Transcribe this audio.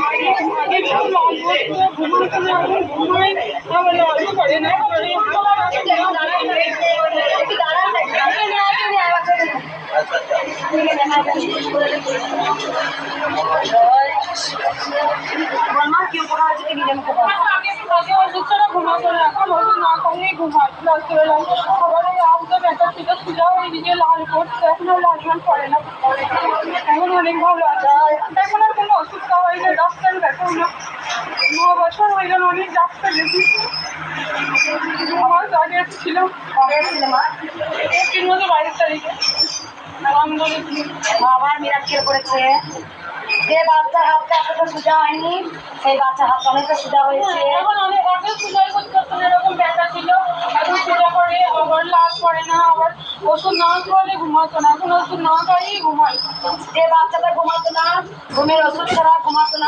আগে খুব অল্প ঘুমাতো না, এখন ঘুমাই আবার অল্প করে না আগে ওষুধ ছাড়া ঘুমাতো না, এখন ওষুধ না খাইয়ে ঘুমায় রাত্রেবেলায়। আবার এই আমটা ব্যথা ছিল, সোজা হয়ে দিকে লাল করছে, এখন আর লাল লাল করে না, এখন অনেক ভালো আছে। এখন আর কোনো ওষুধ খাওয়াই না, ডাক্তার দেখাও না, 9 বছর হয়ে গেল অনেক ডাক্তার দেখি। 2 মাস আগে ছিলাম, এপ্রিল মাসে 22 তারিখে আবার মিরাক্কেল করেছে। যে বাচ্চার হাতটা এতটা সোজা হয়নি, সেই বাচ্চার হাতটা অনেকটা সোজা হয়েছে। এখন অনেক আগে সোজাই করতে হতো, এরকম ব্যথা ছিল, এখন সোজা করে, আবার লাল করে না, আবার ওষুধ না খাওয়ালে ঘুমাতো না, এখন ওষুধ না খাইয়েই ঘুমাই। যে বাচ্চাটা ঘুমাতো না, ঘুমের ওষুধ ছাড়া ঘুমাতো না।